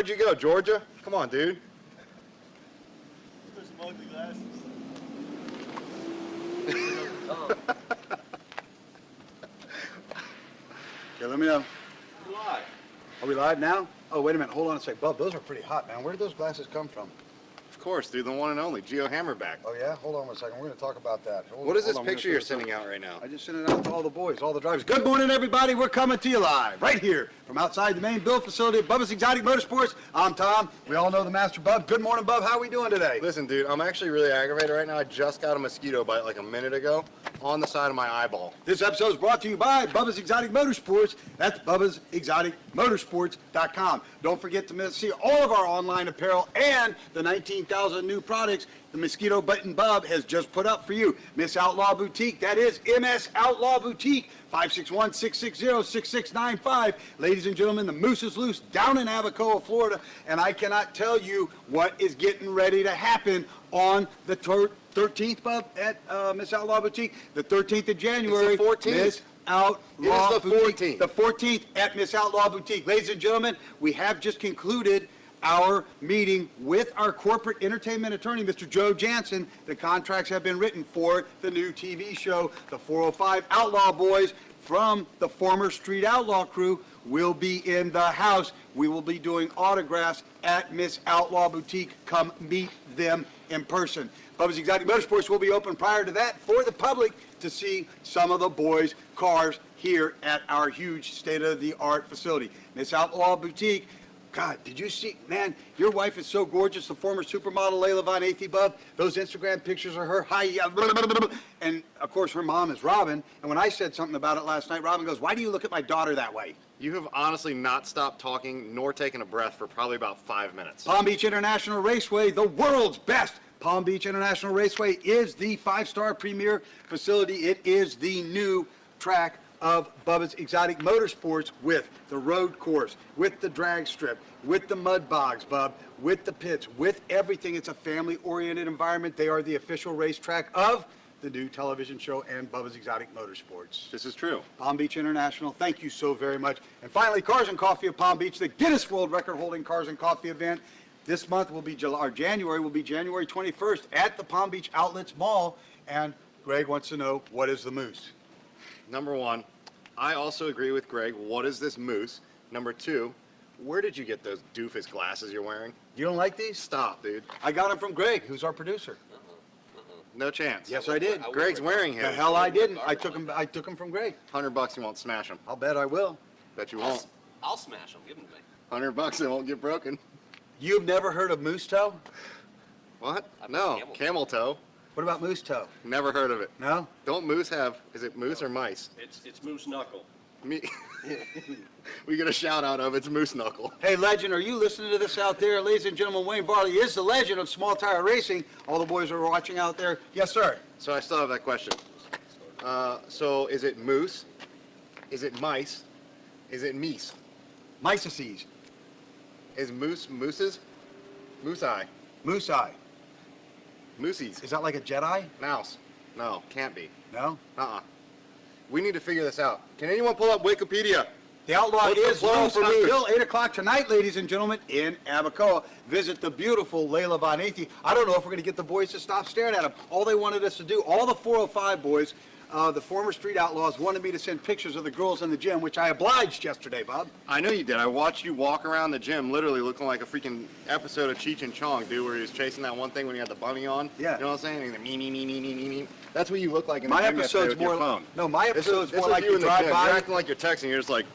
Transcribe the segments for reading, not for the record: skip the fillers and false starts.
Where'd you go, Georgia? Come on, dude. There's some ugly glasses. Okay, let me know. We're live. Are we live now? Oh, wait a minute. Hold on a sec. Bub, those are pretty hot, man. Where did those glasses come from? Of course, dude, the one and only, Geo Hammerback. Oh, yeah? Hold on one second. We're going to talk about that. What is this picture you're sending out right now? I just sent it out to all the boys, all the drivers. Good morning, everybody. We're coming to you live right here from outside the main build facility of Bubba's Exotic Motorsports. I'm Tom. We all know the Master Bub. Good morning, Bub. How are we doing today? Listen, dude, I'm actually really aggravated right now. I just got a mosquito bite like a minute ago on the side of my eyeball. This episode is brought to you by Bubba's Exotic Motorsports. That's BubbasExoticMotorsports.com. Don't forget to see all of our online apparel and the 19,000 new products the Mosquito Button Bub has just put up for you. Miss Outlaw Boutique, that is MS Outlaw Boutique, 561-660-6695. Ladies and gentlemen, the moose is loose down in Abacoa, Florida, and I cannot tell you what is getting ready to happen on the 13th, Bub, at Miss Outlaw Boutique, the 13th of January. It's the 14th. Miss Outlaw it is the 14th. The 14th at Miss Outlaw Boutique. Ladies and gentlemen, we have just concluded our meeting with our corporate entertainment attorney, Mr. Joe Jansen. The contracts have been written for the new TV show. The 405 Outlaw Boys from the former Street Outlaw crew will be in the house. We will be doing autographs at Miss Outlaw Boutique. Come meet them in person. Bubba's Exotic Motorsports will be open prior to that for the public to see some of the boys' cars here at our huge state-of-the-art facility. Miss Outlaw Boutique, God, did you see, man, your wife is so gorgeous, the former supermodel Layla Von Athey, Bub. Those Instagram pictures of her, hi, and of course her mom is Robin. And when I said something about it last night, Robin goes, why do you look at my daughter that way? You have honestly not stopped talking nor taken a breath for probably about 5 minutes. Palm Beach International Raceway, the world's best. Palm Beach International Raceway is the 5-star premier facility. It is the new track of Bubba's Exotic Motorsports with the road course, with the drag strip, with the mud bogs, Bub, with the pits, with everything. It's a family-oriented environment. They are the official racetrack of the new television show and Bubba's Exotic Motorsports. This is true. Palm Beach International, thank you so very much. And finally, Cars and Coffee of Palm Beach, the Guinness World Record-holding Cars and Coffee event. This month will be January 21st at the Palm Beach Outlets Mall. And Greg wants to know, what is the moose? Number one, I also agree with Greg. What is this moose? Number two, where did you get those doofus glasses you're wearing? You don't like these? Stop, dude. I got them from Greg, who's our producer. No chance. Yes, I did. Greg's wearing him. The hell I didn't. I took them from Greg. $100 you won't smash them. I'll bet I will. Bet you won't. I'll smash them. Give them to me. $100 they won't get broken. You've never heard of moose toe? What? I've No. heard Camel toe. What about moose toe? Never heard of it. No? Don't moose have, is it moose or mice? It's moose knuckle. Me. We get a shout out of it's moose knuckle. Hey, legend, are you listening to this out there? Ladies and gentlemen, Wayne Varley is the legend of small tire racing. All the boys are watching out there. Yes, sir. So I still have that question. So is it moose? Is it mice? Is it meese? Mycetes. Is mooses? Moose eye. Moose eye. Moosies. Is that like a Jedi? Mouse. No, can't be. No? Uh-uh. We need to figure this out. Can anyone pull up Wikipedia? The Outlaw What's the is plural loose for moose? until 8 o'clock tonight, ladies and gentlemen, in Abacoa. Visit the beautiful Layla Von Athey. I don't know if we're going to get the boys to stop staring at them. All they wanted us to do, all the 405 boys, the former Street Outlaws, wanted me to send pictures of the girls in the gym, which I obliged yesterday, Bob. I know you did. I watched you walk around the gym literally looking like a freaking episode of Cheech and Chong, dude, where he was chasing that one thing when he had the bunny on. Yeah. You know what I'm saying? And me, me, me, me, me, me, me. That's what you look like in the My gym yesterday episode's with your more phone. no, my episode's This more was like you you in the drive gym. by. You're acting like you're texting. You're just like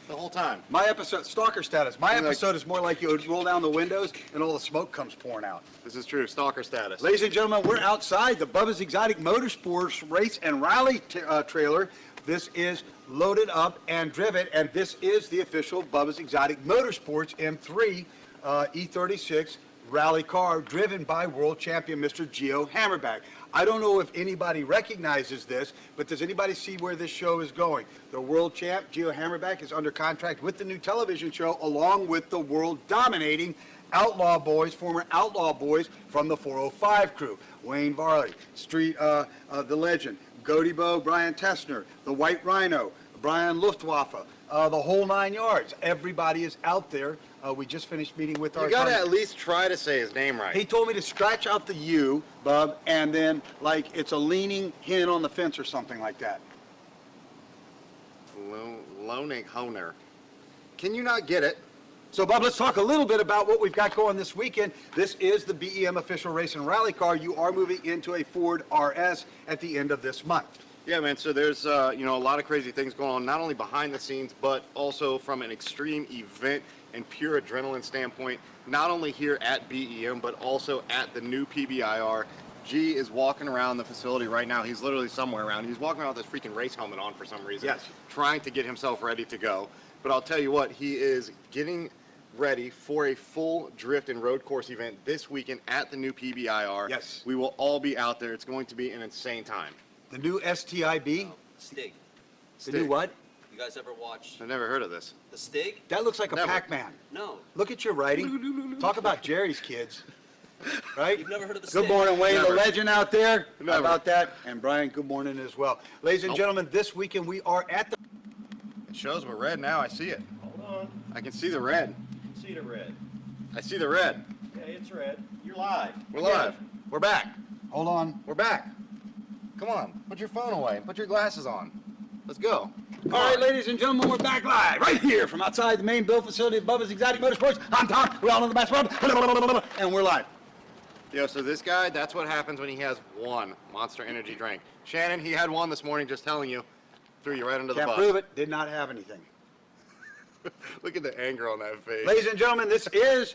the whole time. My episode, stalker status. My You're like- episode is more like you roll down the windows and all the smoke comes pouring out. This is true. Stalker status. Ladies and gentlemen, we're outside the Bubba's Exotic Motorsports race and rally trailer. This is loaded up and driven, and this is the official Bubba's Exotic Motorsports M3 E36 rally car driven by world champion Mr. Geo Hammerback. I don't know if anybody recognizes this, but does anybody see where this show is going? The world champ, Geo Hammerback, is under contract with the new television show along with the world dominating Outlaw Boys, former Outlaw Boys from the 405 crew. Wayne Varley, the legend, Goaty Bo, Brian Tessner, the White Rhino, Brian Luftwaffe, the whole 9 yards. Everybody is out there. We just finished meeting with our You gotta attorney. at least try to say his name right. He told me to scratch out the U, Bub, and then like it's a leaning hen on the fence or something like that. Loning Honer. Can you not get it? So, Bub, let's talk a little bit about what we've got going this weekend. This is the BEM official race and rally car. You are moving into a Ford RS at the end of this month. Yeah, man. So there's a lot of crazy things going on, not only behind the scenes, but also from an extreme event and pure adrenaline standpoint. Not only here at BEM, but also at the new PBIR. G is walking around the facility right now. He's literally somewhere around. He's walking around with this freaking race helmet on for some reason. Yes. Trying to get himself ready to go. But I'll tell you what, he is getting ready for a full drift and road course event this weekend at the new PBIR. Yes. We will all be out there. It's going to be an insane time. The new STIB. Stig. The new what? You guys ever watch I've never heard of this. the Stig? That looks like a Never. Pac-Man. No. Look at your writing. Talk about Jerry's kids. Right? You've never heard of the Good Stig? morning, Wayne, the Never. legend out there. How Never. about that? And Brian, good morning as well. Ladies and Nope. gentlemen, this weekend we are at the... It shows we're red now. I see it. Hold on. I can see the red. See the red. I see the red. Okay, it's red. You're live. We're live. We're back. Hold on. We're back. Come on. Put your phone away. Put your glasses on. Let's go. All right, ladies and gentlemen, we're back live right here from outside the main build facility of Bubba's Exotic Motorsports. I'm Tom. We all know the best one. And we're live. Yo, so this guy, that's what happens when he has one Monster Energy drink. Shannon, he had one this morning, just telling you. Threw you right under the Can't bus. prove it. Did not have anything. Look at the anger on that face. Ladies and gentlemen, this is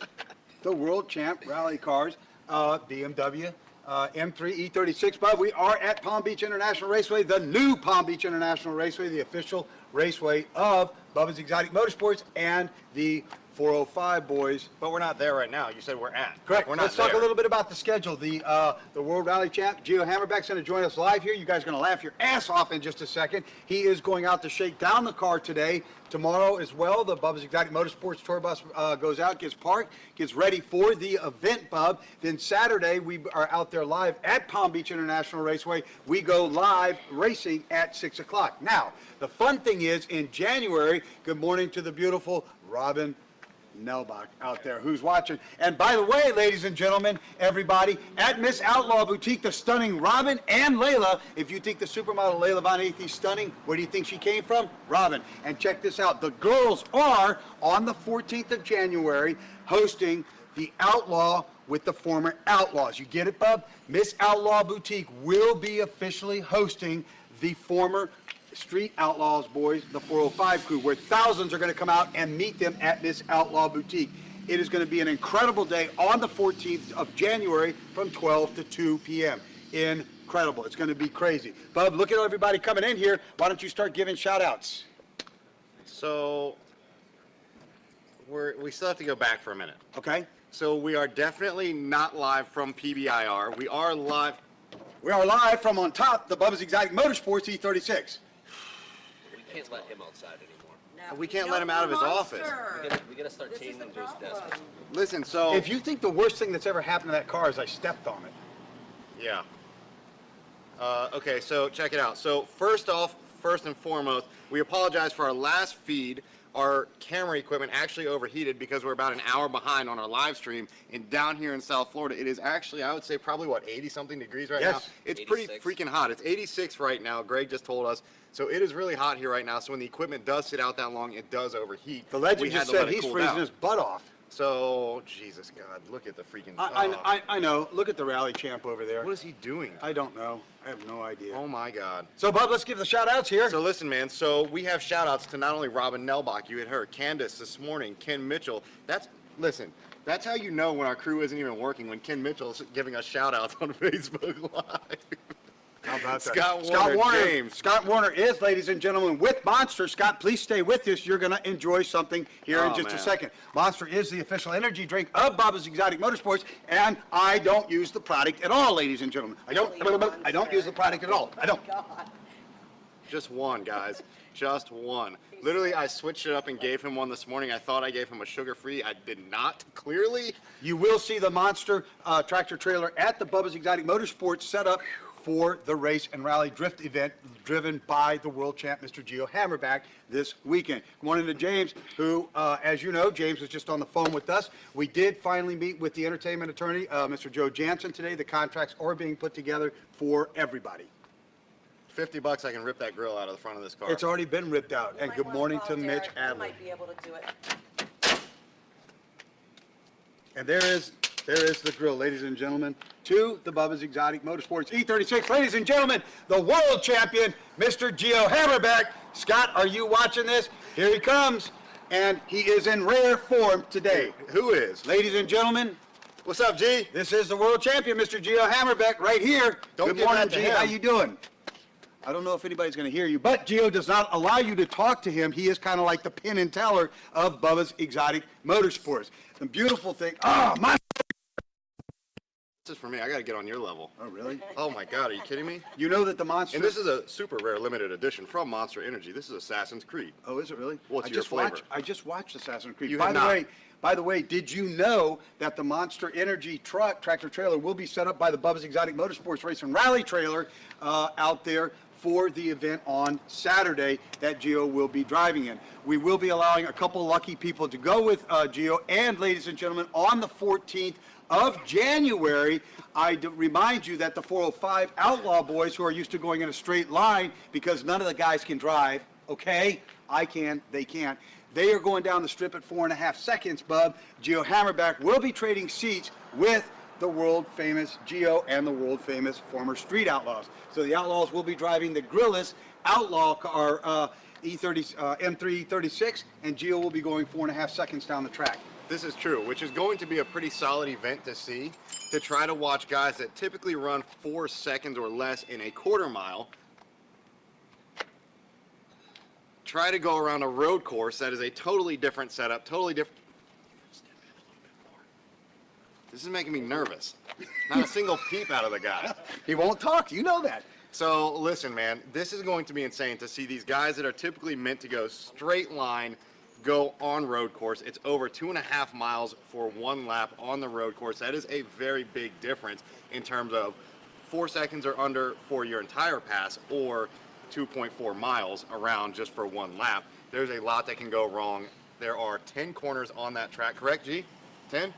the World Champ Rally Cars, BMW M3 E36. But we are at Palm Beach International Raceway, the new Palm Beach International Raceway, the official raceway of Bubba's Exotic Motorsports and the 405 boys. But we're not there right now. You said we're at. Correct. We're not Let's talk there. a little bit about the schedule. The World Rally Champ, Gio Hammerbeck's going to join us live here. You guys are going to laugh your ass off in just a second. He is going out to shake down the car today. Tomorrow as well, the Bubba's Exotic Motorsports tour bus goes out, gets parked, gets ready for the event, Bub. Then Saturday, we are out there live at Palm Beach International Raceway. We go live racing at 6 o'clock. Now, the fun thing is, in January, good morning to the beautiful Robin Nelbach out there who's watching. And by the way, ladies and gentlemen, everybody, at Miss Outlaw Boutique, the stunning Robin and Layla. If you think the supermodel Layla Von Athey is stunning, where do you think she came from? Robin. And check this out. The girls are on the 14th of January hosting the Outlaw with the former Outlaws. You get it, Bub? Miss Outlaw Boutique will be officially hosting the former Street Outlaws boys, the 405 crew, where thousands are going to come out and meet them at Miss Outlaw Boutique. It is going to be an incredible day on the 14th of January from 12 to 2 p.m. Incredible. It's going to be crazy. Bub, look at everybody coming in here. Why don't you start giving shout-outs? So, we still have to go back for a minute. Okay? So we are definitely not live from PBIR. We are live. We are live from on top, the Bubba's Exotic Motorsports E36. We can't let him outside anymore. No, We can't let him out of his office. We gotta start This is changing the him to his desk. problem. Listen, so If you think the worst thing that's ever happened to that car is I stepped on it. yeah. Okay, so check it out. So first and foremost, we apologize for our last feed. Our camera equipment actually overheated because we're about an hour behind on our live stream. And down here in South Florida, it is actually, I would say, probably, 80-something degrees right now? Yes. It's pretty 86. freaking hot. It's 86 right now, Greg just told us. So it is really hot here right now. So when the equipment does sit out that long, it does overheat. The legend We had just to let said it he's cool freezing down. his butt off. So, Jesus God, look at the freaking... I know. Look at the rally champ over there. What is he doing? I don't know. I have no idea. Oh, my God. So, Bub, let's give the shout-outs here. So listen, man, so we have shout-outs to not only Robin Nelbach, you had her, Candace this morning, Ken Mitchell. Listen, that's how you know when our crew isn't even working, when Ken Mitchell's giving us shout-outs on Facebook Live. How about that? Scott Warner, James. Scott Warner is, ladies and gentlemen, with Monster. Scott, please stay with us. You're going to enjoy something here in Oh, just a man. second. Monster is the official energy drink of Bubba's Exotic Motorsports, and I don't use the product at all, ladies and gentlemen. I don't use the product at all. I don't. God. Just one, guys. Just one. Literally, I switched it up and gave him one this morning. I thought I gave him a sugar-free. I did not, clearly. You will see the Monster tractor trailer at the Bubba's Exotic Motorsports set up for the race and rally drift event driven by the world champ, Mr. Gio Hammerback, this weekend. Good morning to James, who, as you know, James was just on the phone with us. We did finally meet with the entertainment attorney, Mr. Joe Jansen, today. The contracts are being put together for everybody. $50, I can rip that grill out of the front of this car. It's already been ripped out. And good morning to Mitch I Adler. might be able to do it. And there is the grill, ladies and gentlemen, to the Bubba's Exotic Motorsports E36. Ladies and gentlemen, the world champion, Mr. Gio Hammerback. Scott, are you watching this? Here he comes, and he is in rare form today. Who is? Ladies and gentlemen, What's up, G? this is the world champion, Mr. Gio Hammerback, right here. Don't Good give morning, that to G. him. How you doing? I don't know if anybody's going to hear you, but Gio does not allow you to talk to him. He is kind of like the Penn and Teller of Bubba's Exotic Motorsports. The beautiful thing, my... This is for me. I got to get on your level. Oh, really? Oh my God, are you kidding me? You know that the Monster... And this is a super rare limited edition from Monster Energy. This is Assassin's Creed. Oh, is it really? What's your flavor? I just watched Assassin's Creed. You By have the not. way, by the way, did you know that the Monster Energy truck, tractor trailer, will be set up by the Bubba's Exotic Motorsports Race and Rally trailer out there for the event on Saturday that Gio will be driving in. We will be allowing a couple lucky people to go with Gio, and ladies and gentlemen, on the 14th of January, I remind you that the 405 Outlaw Boys, who are used to going in a straight line because none of the guys can drive, okay? I can, they can't. They are going down the strip at 4.5 seconds, Bub. Gio Hammerback will be trading seats with the world famous Gio and the world famous former Street Outlaws. So the Outlaws will be driving the grillless Outlaw car, M336, and Gio will be going 4.5 seconds down the track. This is true, which is going to be a pretty solid event to see, to try to watch guys that typically run 4 seconds or less in a quarter mile try to go around a road course that is a totally different setup, totally different. This is making me nervous. Not a single peep out of the guy. He won't talk, you know that. So listen, man, this is going to be insane to see these guys that are typically meant to go straight line go on road course. It's over 2.5 miles for one lap on the road course. That is a very big difference in terms of 4 seconds or under for your entire pass, or 2.4 miles around just for one lap. There's a lot that can go wrong. There are 10 corners on that track, correct, G? 10?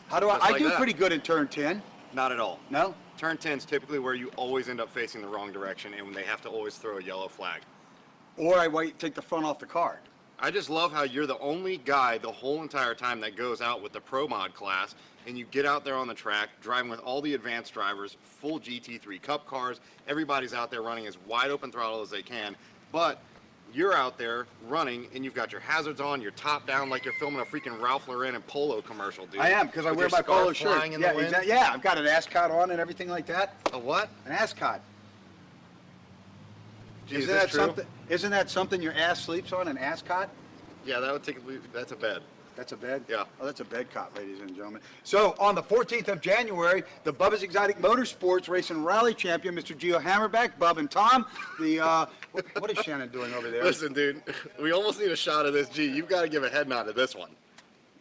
How do Just I like do that. pretty good in turn 10. Not at all. No? Turn 10 is typically where you always end up facing the wrong direction, and when they have to always throw a yellow flag. Or I wait, take the front off the car. I just love how you're the only guy the whole entire time that goes out with the Pro Mod class, and you get out there on the track driving with all the advanced drivers, full GT3 Cup cars. Everybody's out there running as wide open throttle as they can, but you're out there running and you've got your hazards on, your top down like you're filming a freaking Ralph Lauren and Polo commercial, dude. I am, because I With wear your my scarf polo shirt. flying in Yeah, the wind. exactly. Yeah, I've got an ascot on and everything like that. A what? An ascot. Gee, Isn't is that this true? something? Isn't that something your ass sleeps on? An ascot? Yeah, that would take. That's a bed. That's a bed? Yeah. Oh, that's a bed cot, ladies and gentlemen. So on the 14th of January, the Bubba's Exotic Motorsports Race and Rally Champion, Mr. Gio Hammerback, Bub and Tom. The what is Shannon doing over there? Listen, dude, we almost need a shot of this. G, you've got to give a head nod to this one.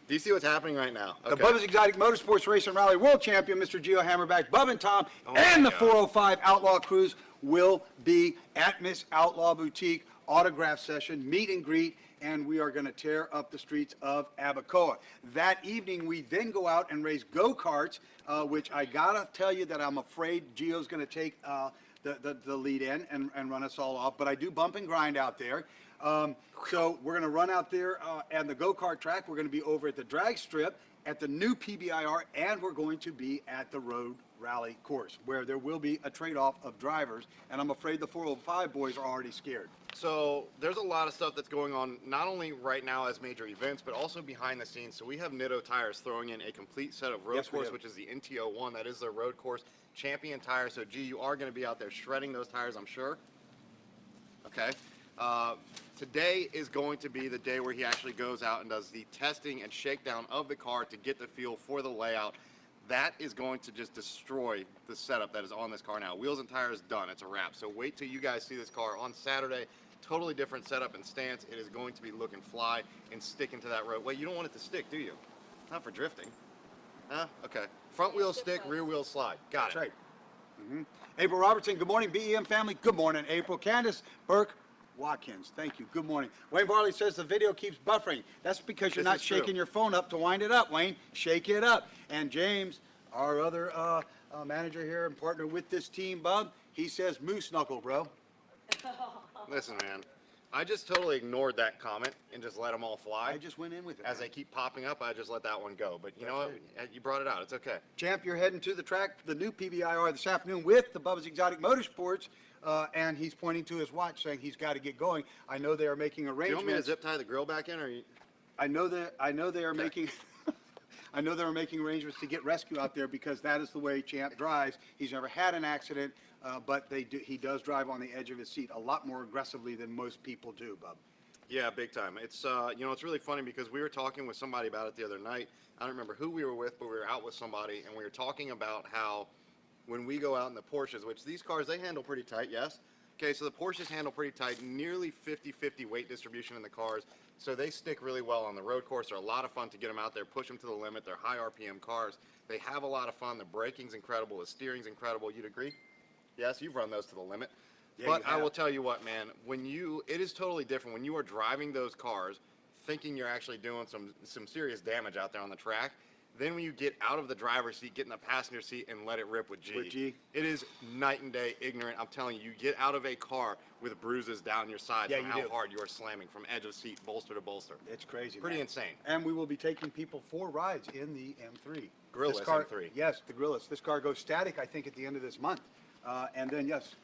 Do you see what's happening right now? The Bubba's Exotic Motorsports Race and Rally World Champion, Mr. Gio Hammerback, Bub and Tom, and the God. 405 Outlaw Crews will be at Miss Outlaw Boutique, autograph session, meet and greet, and we are going to tear up the streets of Abacoa. That evening, we then go out and race go-karts, which I gotta tell you that I'm afraid Gio's going to take the lead in and run us all off, but I do bump and grind out there. So we're going to run out there and the go-kart track. We're going to be over at the drag strip at the new PBIR, and we're going to be at the road rally course, where there will be a trade-off of drivers, and I'm afraid the 405 boys are already scared. So there's a lot of stuff that's going on, not only right now as major events, but also behind the scenes. So we have Nitto Tires throwing in a complete set of road Yes, we course, do. which is the NTO1. That is their road course champion tire. So, G, you are going to be out there shredding those tires, I'm sure. Okay. Today is going to be the day where he actually goes out and does the testing and shakedown of the car to get the feel for the layout. That is going to just destroy the setup that is on this car now. Wheels and tires done. It's a wrap. So wait till you guys see this car on Saturday. Totally different setup and stance. It is going to be looking fly and sticking to that road. Wait, you don't want it to stick, do you? Not for drifting. Huh? Okay. Front wheel stick, rear wheel slide. Got That's it. right. April Robertson, good morning, BEM family. Good morning, April. Candace Burke Watkins, thank you. Good morning. Wayne Varley says the video keeps buffering. That's because you're This not is true. shaking your phone up to wind it up, Wayne. Shake it up. And James, our other manager here and partner with this team, Bub, he says moose knuckle, bro. Listen, man, I just totally ignored that comment and just let them all fly. I just went in with it. As man. they keep popping up, I just let that one go. But you know That's what? You brought it out. It's okay. Champ, you're heading to the track, the new PBIR this afternoon with the Bubba's Exotic Motorsports, and he's pointing to his watch saying he's got to get going. I know they are making Do you arrangements. want me to zip tie the grill back in, or you? I know they are making. I know they are making arrangements to get rescue out there because that is the way Champ drives. He's never had an accident, but he does drive on the edge of his seat a lot more aggressively than most people do, Bub. Yeah, big time. It's you know, it's really funny because we were talking with somebody about it the other night. I don't remember who we were with, but we were out with somebody and we were talking about how when we go out in the Porsches, which these cars, they handle pretty tight, yes? Okay, so the Porsches handle pretty tight, nearly 50-50 weight distribution in the cars. So they stick really well on the road course. They're a lot of fun to get them out there, push them to the limit. They're high RPM cars. They have a lot of fun. The braking's incredible. The steering's incredible. You'd agree? Yes, you've run those to the limit. Yeah, But you I have. will tell you what, man, it is totally different when you are driving those cars, thinking you're actually doing some serious damage out there on the track. Then when you get out of the driver's seat, get in the passenger seat, and let it rip with G. With G. It is night and day ignorant. I'm telling you, you get out of a car with bruises down your sides Yeah, from you how do. hard you are slamming from edge of seat, bolster to bolster. It's crazy. Pretty man. insane. And we will be taking people for rides in the M3. Grillless This car, M3. Yes, the grillless. This car goes static, I think, at the end of this month. And then, yes.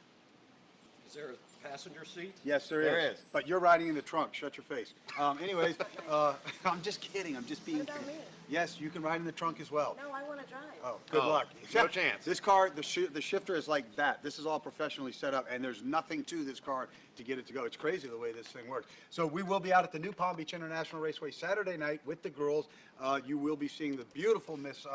Is there a passenger seat? Yes, there There is. But you're riding in the trunk. Shut your face. Anyways, I'm just kidding. I'm just being What about kidding. me? Yes, you can ride in the trunk as well. No, I want to drive. Oh, good Oh, luck. no chance. This car, the shifter is like that. This is all professionally set up, and there's nothing to this car to get it to go. It's crazy the way this thing works. So we will be out at the new Palm Beach International Raceway Saturday night with the girls. You will be seeing the beautiful Miss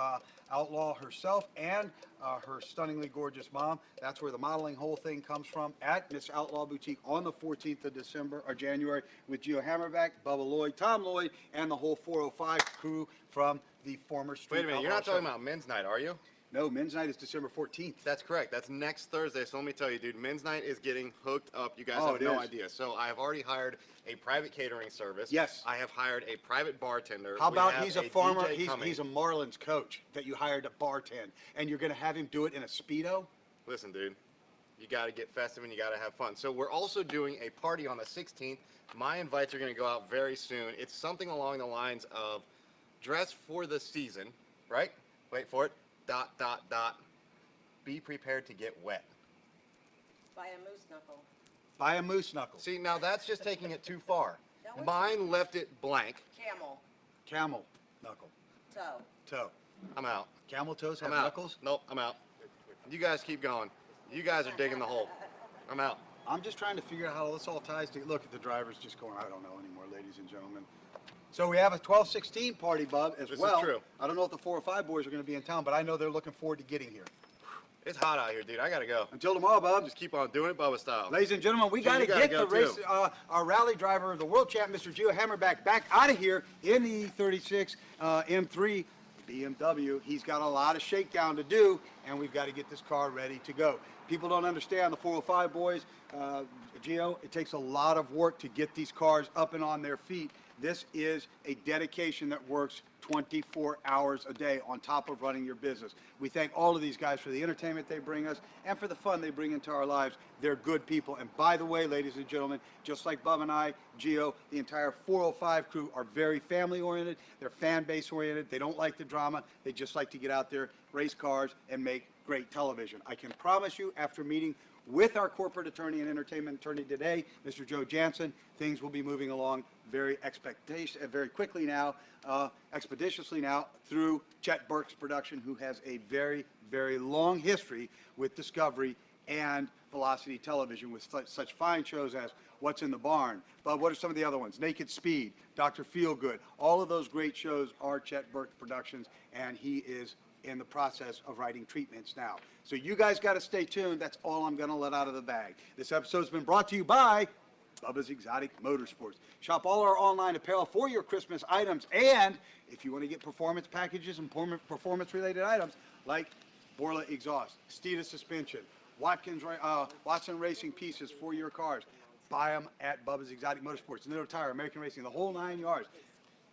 Outlaw herself and her stunningly gorgeous mom. That's where the modeling whole thing comes from at Miss Outlaw Boutique on the 14th of December or January with Gio Hammerback, Bubba Lloyd, Tom Lloyd, and the whole 405 crew from the former Street Wait a minute, you're not Outlaw talking show. about men's night, are you? No, men's night is December 14th. That's correct. That's next Thursday. So let me tell you, dude, men's night is getting hooked up. You guys Oh, have it no is. idea. So I have already hired a private catering service. Yes. I have hired a private bartender. How We about have he's a former, DJ coming. he's a Marlins coach that you hired to bartend, and you're going to have him do it in a Speedo? Listen, dude, you got to get festive and you got to have fun. So we're also doing a party on the 16th. My invites are going to go out very soon. It's something along the lines of dress for the season, right? Wait for it. ... Be prepared to get wet. Buy a moose knuckle. Buy a moose knuckle. See, now that's just taking it too far. That was- Mine left it blank. Camel. Camel knuckle. Toe. Toe. I'm out. Camel toes have I'm out. knuckles? Nope, I'm out. You guys keep going. You guys are digging the hole. I'm out. I'm just trying to figure out how this all ties to. Look at the drivers just going, I don't know anymore, ladies and gentlemen. So we have a 12-16 party, Bub, as This is well. true. I don't know if the 405 boys are going to be in town, but I know they're looking forward to getting here. It's hot out here, dude. I gotta go. Until tomorrow, Bub. Just keep on doing it Bubba style. Ladies and gentlemen, we Jim, got to you gotta get go the race, too. our rally driver, the world champ, Mr. Gio Hammerback, back out of here in the E36 M3 BMW. He's got a lot of shakedown to do, and we've got to get this car ready to go. People don't understand the 405 boys, Gio, it takes a lot of work to get these cars up and on their feet. This is a dedication that works 24 hours a day on top of running your business. We thank all of these guys for the entertainment they bring us and for the fun they bring into our lives. They're good people. And by the way, ladies and gentlemen, just like Bub and I, Gio, the entire 405 crew are very family oriented. They're fan base oriented. They don't like the drama. They just like to get out there, race cars, and make great television. I can promise you, after meeting with our corporate attorney and entertainment attorney today, Mr. Joe Jansen, things will be moving along very quickly now, expeditiously now, through Chet Burke's production, who has a very, very long history with Discovery and Velocity Television with such fine shows as What's in the Barn. But what are some of the other ones? Naked Speed, Dr. Feelgood. All of those great shows are Chet Burke Productions, and he is in the process of writing treatments now. So you guys got to stay tuned. That's all I'm going to let out of the bag. This episode's been brought to you by Bubba's Exotic Motorsports. Shop all our online apparel for your Christmas items. And if you want to get performance packages and performance-related items like Borla exhaust, Steeda suspension, Watson Racing pieces for your cars. Buy them at Bubba's Exotic Motorsports, Little Tire, American Racing, the whole 9 yards.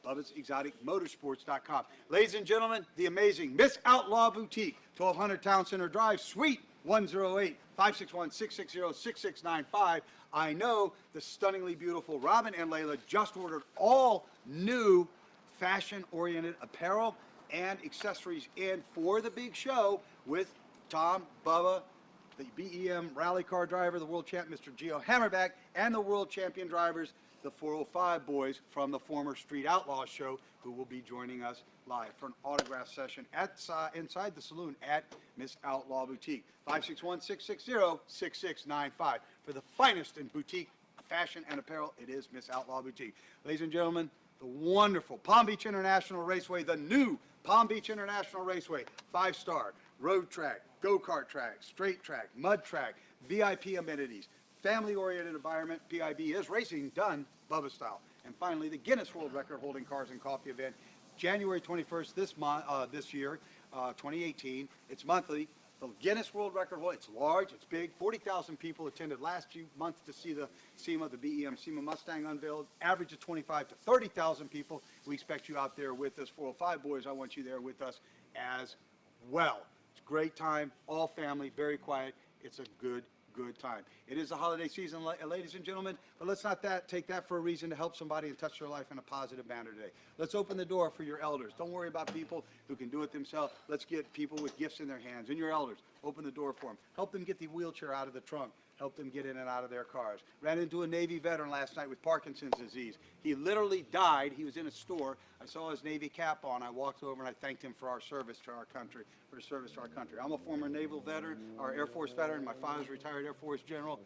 Bubba's Exotic Motorsports.com. Ladies and gentlemen, the amazing Miss Outlaw Boutique, 1200 Town Center Drive, Suite 108, 561-660-6695. I know the stunningly beautiful Robin and Layla just ordered all new fashion-oriented apparel and accessories in for the big show with Tom, Bubba, the BEM rally car driver, the world champ, Mr. Gio Hammerback, and the world champion drivers, the 405 boys from the former Street Outlaws show, who will be joining us live for an autograph session inside the saloon at Miss Outlaw Boutique. 561-660-6695. For the finest in boutique fashion and apparel, it is Miss Outlaw Boutique. Ladies and gentlemen, the wonderful Palm Beach International Raceway, the new Palm Beach International Raceway, 5-star, road track, go-kart track, straight track, mud track, VIP amenities, family-oriented environment. PIB is racing done Bubba style. And finally, the Guinness World Record holding cars and coffee event, January 21st this year, 2018. It's monthly. The Guinness World Record, it's large, it's big. 40,000 people attended last month to see the SEMA, the BEM SEMA Mustang unveiled. Average of 25 to 30,000 people. We expect you out there with us. 405 boys, I want you there with us as well. It's a great time, all family, very quiet. It's a good time. It is the holiday season, ladies and gentlemen, but let's not take that for a reason to help somebody and touch their life in a positive manner today. Let's open the door for your elders. Don't worry about people who can do it themselves. Let's get people with gifts in their hands. And your elders, open the door for them. Help them get the wheelchair out of the trunk. Help them get in and out of their cars. Ran into a Navy veteran last night with Parkinson's disease. He literally died. He was in a store. I saw his Navy cap on. I walked over and I thanked him for our service to our country, for his service to our country. I'm a former naval veteran, or Air Force veteran. My father's a retired Air Force general.